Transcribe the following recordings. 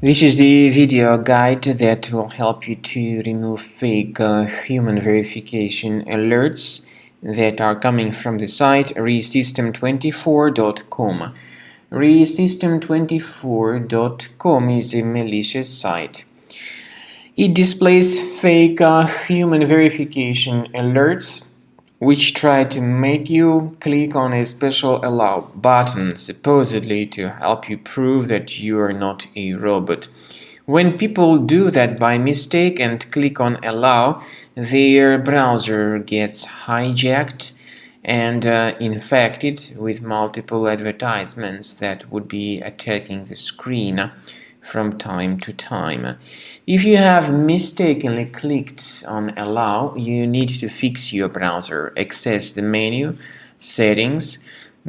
This is the video guide that will help you to remove fake human verification alerts that are coming from the site resystem24.com. Resystem24.com is a malicious site. It displays fake human verification alerts which try to make you click on a special allow button, supposedly to help you prove that you are not a robot. When people do that by mistake and click on allow, their browser gets hijacked and infected with multiple advertisements that would be attacking the screen from time to time. If you have mistakenly clicked on allow, you need to fix your browser. Access the menu, settings,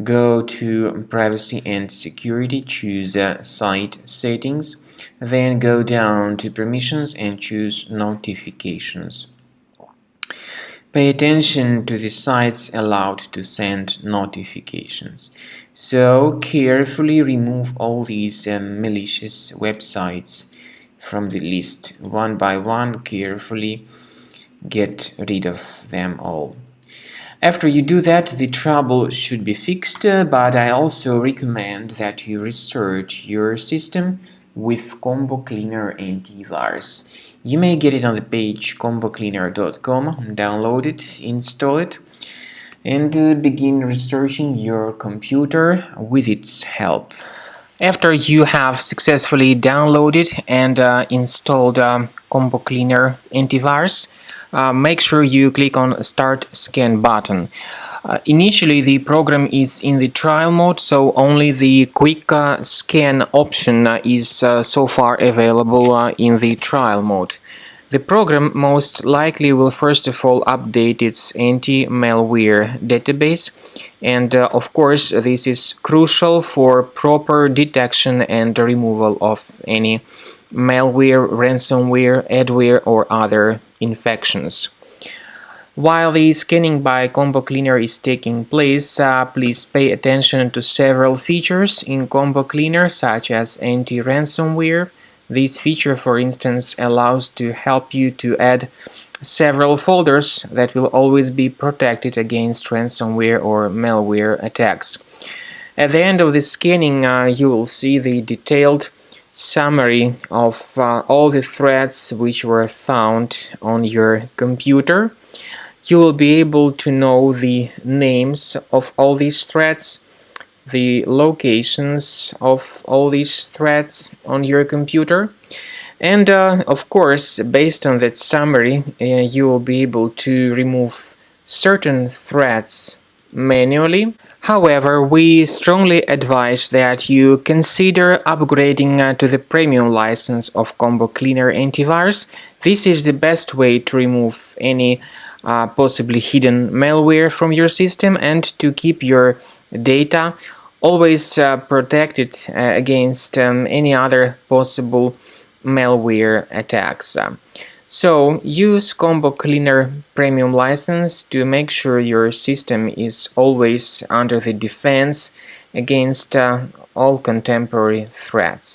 go to privacy and security, choose site settings, then go down to permissions and choose notifications. Pay attention to the sites allowed to send notifications. So carefully remove all these malicious websites from the list. One by one, carefully get rid of them all. After you do that, the trouble should be fixed, but I also recommend that you research your system with Combo Cleaner Antivirus. You may get it on the page combocleaner.com, download it, install it, and begin researching your computer with its help. After you have successfully downloaded and installed Combo Cleaner Antivirus, make sure you click on Start Scan button. Initially, the program is in the trial mode, so only the quick scan option is so far available in the trial mode. The program most likely will first of all update its anti-malware database, and of course this is crucial for proper detection and removal of any malware, ransomware, adware or other infections. While the scanning by Combo Cleaner is taking place, please pay attention to several features in Combo Cleaner, such as anti-ransomware. This feature, for instance, allows to help you to add several folders that will always be protected against ransomware or malware attacks. At the end of the scanning, you will see the detailed summary of all the threats which were found on your computer. You will be able to know the names of all these threats, the locations of all these threats on your computer, and of course, based on that summary, you will be able to remove certain threats manually. However, we strongly advise that you consider upgrading to the premium license of Combo Cleaner Antivirus. This is the best way to remove any possibly hidden malware from your system and to keep your data always protected against any other possible malware attacks. So use Combo Cleaner Premium license to make sure your system is always under the defense against all contemporary threats.